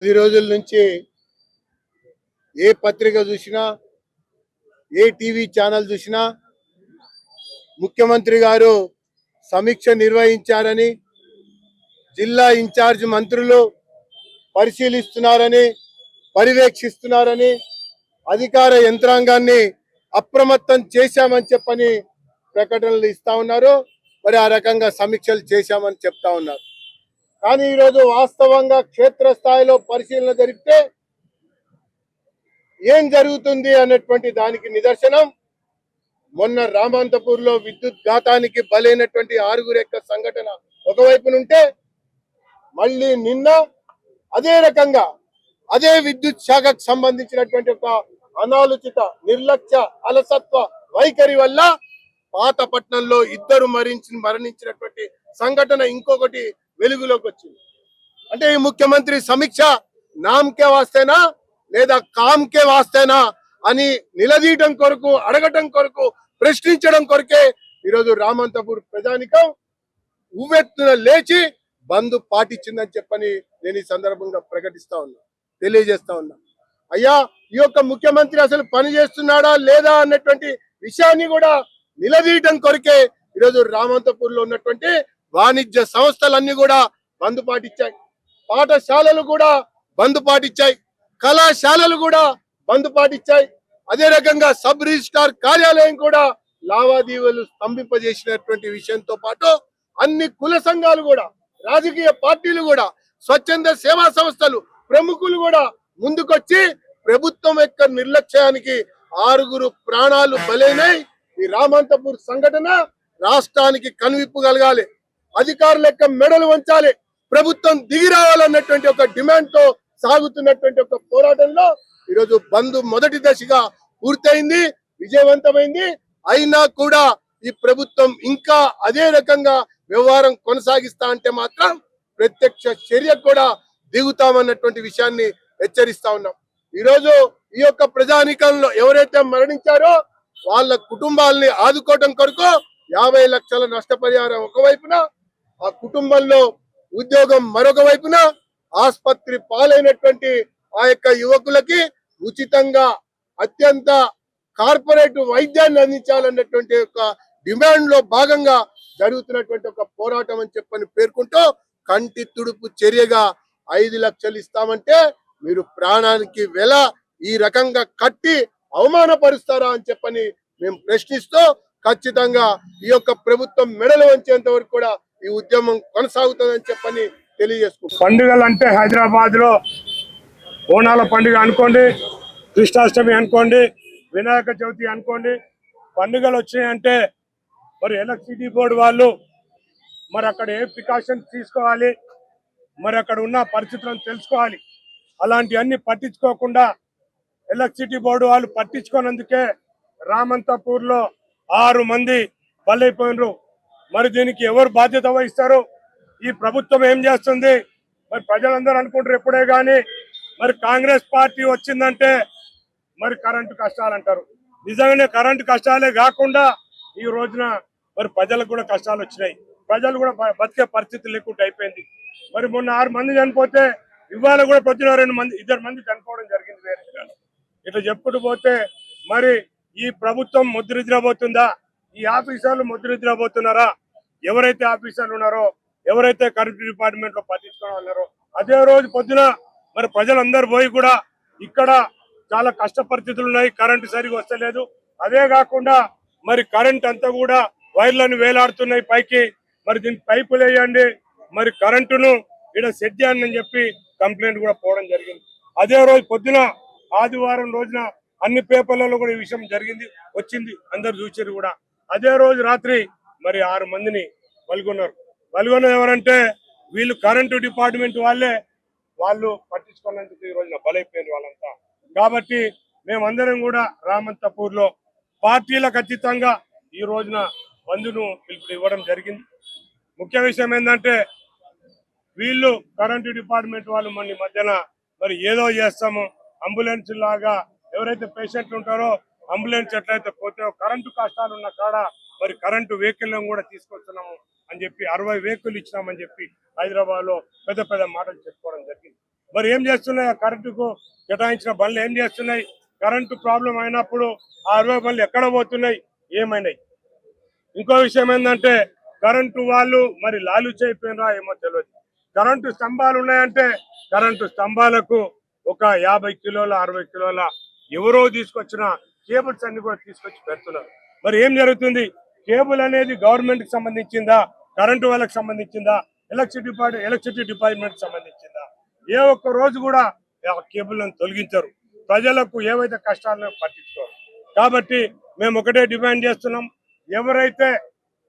10 రోజుల నుంచి ఏ పత్రిక చూసినా ఏ టీవీ ఛానల్ చూసినా ముఖ్యమంత్రి గారు సమీక్ష నిర్వహించారని, జిల్లా ఇన్ఛార్జ్ మంత్రులు పరిశీలిస్తున్నారని, పర్యవేక్షిస్తున్నారని, అధికార యంత్రాంగాన్ని అప్రమత్తం చేశామని చెప్పని ప్రకటనలు ఇస్తా ఉన్నారు. మరి ఆ రకంగా సమీక్షలు చేశామని చెప్తా ఉన్నారు. కానీ ఈరోజు వాస్తవంగా క్షేత్రస్థాయిలో పరిశీలన జరిపితే ఏం జరుగుతుంది అన్నటువంటి దానికి నిదర్శనం మొన్న రామంతపూర్ లో విద్యుత్ ఘాతానికి బలైనటువంటి 6 యొక్క సంఘటన ఒకవైపునుంటే, మళ్ళీ నిన్న అదే రకంగా అదే విద్యుత్ శాఖకు సంబంధించినటువంటి ఒక అనాలోచిత నిర్లక్ష్య అలసత్వ వైఖరి వల్ల పాతపట్నంలో 2 మరణించినటువంటి సంఘటన ఇంకొకటి వెలుగులోకి వచ్చింది. అంటే ఈ ముఖ్యమంత్రి సమీక్ష నామకే వాస్తేనా లేదా కామ్కే వాస్తేనా అని నిలదీయడం కొరకు, అడగటం కొరకు, ప్రశ్నించడం కొరకే ఈరోజు రామంతపూర్ ప్రజానికం ఉవ్వెత్తున లేచి బంద్ పాటించిందని చెప్పని నేను ఈ సందర్భంగా ప్రకటిస్తా ఉన్నా, తెలియజేస్తా ఉన్నా. అయ్యా, ఈ యొక్క ముఖ్యమంత్రి అసలు పని చేస్తున్నాడా లేదా అన్నటువంటి విషయాన్ని కూడా నిలదీయటం కొరకే ఈరోజు రామంతపూర్ లో ఉన్నటువంటి వాణిజ్య సంస్థలన్నీ కూడా బంద్ పాటించాయి, పాఠశాలలు కూడా బంద్ పాటించాయి, కళాశాలలు కూడా బంద్ పాటించాయి. అదే రకంగా సబ్ రిజిస్ట్రార్ కార్యాలయం కూడా లావాదేవీలు స్తంభింపజేసినటువంటి విషయంతో పాటు అన్ని కుల సంఘాలు కూడా, రాజకీయ పార్టీలు కూడా, స్వచ్ఛంద సేవా సంస్థలు, ప్రముఖులు కూడా ముందుకొచ్చి ప్రభుత్వం యొక్క నిర్లక్ష్యానికి 6 ప్రాణాలు బలైనై ఈ రామంతపూర్ సంఘటన రాష్ట్రానికి కనువిప్పు కలగాలి, అధికారుల యొక్క మెడలు వంచాలి, ప్రభుత్వం దిగి రావాలన్నటువంటి ఒక డిమాండ్ తో సాగుతున్నటువంటి ఒక పోరాటంలో ఈరోజు బంద్ మొదటి దశగా పూర్తయింది, విజయవంతమైంది. అయినా కూడా ఈ ప్రభుత్వం ఇంకా అదే రకంగా వ్యవహారం కొనసాగిస్తా అంటే మాత్రం ప్రత్యక్ష చర్య కూడా దిగుతామన్నటువంటి విషయాన్ని హెచ్చరిస్తా ఉన్నాం. ఈరోజు ఈ యొక్క ప్రజానీకంలో ఎవరైతే మరణించారో వాళ్ళ కుటుంబాలని ఆదుకోవడం కొరకు 50 లక్షల నష్టపరిహారం ఒకవైపున, ఆ కుటుంబంలో ఉద్యోగం మరొక వైపున, ఆసుపత్రి పాలైనటువంటి ఆ యొక్క యువకులకి ఉచితంగా అత్యంత కార్పొరేట్ వైద్యాన్ని అందించాలన్నటువంటి ఒక డిమాండ్ లో భాగంగా జరుగుతున్నటువంటి ఒక పోరాటం అని చెప్పని పేర్కొంటూ, కంటి తుడుపు చర్యగా 5 లక్షలు ఇస్తామంటే మీరు ప్రాణానికి వెల ఈ రకంగా కట్టి అవమానపరుస్తారా అని చెప్పని మేము ప్రశ్నిస్తూ, ఖచ్చితంగా ఈ యొక్క ప్రభుత్వం మెడలు వంచేంత వరకు కూడా ఈ ఉద్యమం కొనసాగుతుందని చెప్పని తెలియజేసుకుంటాం. పండుగలు అంటే హైదరాబాద్ లో ఓనాల పండుగ అనుకోండి, కృష్ణాష్టమి అనుకోండి, వినాయక చవితి అనుకోండి, పండుగలు వచ్చినాయంటే మరి ఎలక్ట్రిసిటీ బోర్డు వాళ్ళు మరి అక్కడ ఏ ప్రికాషన్స్ తీసుకోవాలి, మరి అక్కడ ఉన్న పరిస్థితులను తెలుసుకోవాలి. అలాంటివన్నీ పట్టించుకోకుండా ఎలక్ట్రిసిటీ బోర్డు వాళ్ళు పట్టించుకోనందుకే రామంతపూర్ లో 6 మంది బలైపోయినరు. మరి దీనికి ఎవరు బాధ్యత వహిస్తారు? ఈ ప్రభుత్వం ఏం చేస్తుంది? మరి ప్రజలందరూ అనుకుంటారు ఎప్పుడే గాని మరి కాంగ్రెస్ పార్టీ వచ్చిందంటే మరి కరెంటు కష్టాలు అంటారు. నిజంగానే కరెంటు కష్టాలే కాకుండా ఈ రోజున మరి ప్రజలకు కూడా కష్టాలు వచ్చినాయి, ప్రజలు కూడా బతికే పరిస్థితి లేకుండా అయిపోయింది. మరి మొన్న 6 మంది చనిపోతే ఇవాళ కూడా పొద్దున 2 మంది చనిపోవడం జరిగింది వేరే. ఇట్లా చెప్పుకుంటూ పోతే మరి ఈ ప్రభుత్వం ముద్రిద్రబోతుందా? ఈ ఆఫీసర్లు ముద్రిద్రబోతున్నారా? ఎవరైతే ఆఫీసర్లు ఉన్నారో, ఎవరైతే కరెంట్ డిపార్ట్మెంట్ లో పట్టించుకున్నారో అదే రోజు పొద్దున మరి ప్రజలందరూ పోయి కూడా ఇక్కడ చాలా కష్ట పరిస్థితులు ఉన్నాయి, కరెంటు సరిగా వస్తలేదు. అదే కాకుండా మరి కరెంట్ అంతా కూడా వైర్లను వేలాడుతున్నాయి పైకి, మరి దీనికి పైపులు వేయండి, మరి కరెంటును ఇక్కడ సెట్ చేయండి అని చెప్పి కంప్లైంట్ కూడా పోవడం జరిగింది. అదే రోజు పొద్దున ఆదివారం రోజున అన్ని పేపర్లలో కూడా ఈ విషయం వచ్చింది, అందరు చూసారు కూడా. అదే రోజు రాత్రి మరి 6 మందిని పలుకున్నారు. ఎవరంటే వీళ్ళు కరెంటు డిపార్ట్మెంట్ వాళ్ళు పట్టించుకున్నందుకు ఈ రోజున బలైపోయిన వాళ్ళంతా. కాబట్టి మేమందరం కూడా రామంతపూర్ లో పార్టీలకు అతీతంగా ఈ రోజున బంధును పిలుపు ఇవ్వడం జరిగింది. ముఖ్య విషయం ఏంటంటే వీళ్ళు కరెంటు డిపార్ట్మెంట్ వాళ్ళు మన మధ్యన మరి ఏదో చేస్తాము, అంబులెన్స్ లాగా ఎవరైతే పేషెంట్లు ఉంటారో అంబులెన్స్ ఎట్లయితే పోతే కరెంటు కష్టాలు ఉన్న కాడ మరి కరెంటు వెహికల్ కూడా తీసుకొస్తున్నాము అని చెప్పి 60 వెహికల్ ఇచ్చినామని చెప్పి హైదరాబాద్ లో పెద్ద పెద్ద మాటలు చెప్పుకోవడం జరిగింది. మరి ఏం చేస్తున్నాయి? ఆ కరెంటుకు కేటాయించిన బండ్లు ఏం చేస్తున్నాయి? కరెంటు ప్రాబ్లం అయినప్పుడు ఆ 60 బండ్లు ఎక్కడ పోతున్నాయి? ఏమైనాయి? ఇంకో విషయం ఏంటంటే కరెంటు వాళ్ళు మరి లాలూచి అయిపోయినరా ఏమో తెలియదు. కరెంటు స్తంభాలు ఉన్నాయంటే కరెంటు స్తంభాలకు ఒక 50 కిలోల 60 కిలోల ఎవరో తీసుకొచ్చిన కేబుల్స్ అన్ని కూడా తీసుకొచ్చి పెడుతున్నారు. మరి ఏం జరుగుతుంది? కేబుల్ అనేది గవర్నమెంట్ కి సంబంధించిందా, కరెంటు వాళ్ళకి సంబంధించిందా, ఎలక్ట్రిసిటీ డిపార్ట్మెంట్ సంబంధించిందా? ఏ ఒక్క రోజు కూడా ఆ కేబుల్లను తొలగించరు. ప్రజలకు ఏవైతే కష్టాలను పట్టించుకోరు. కాబట్టి మేము ఒకటే డిమాండ్ చేస్తున్నాం, ఎవరైతే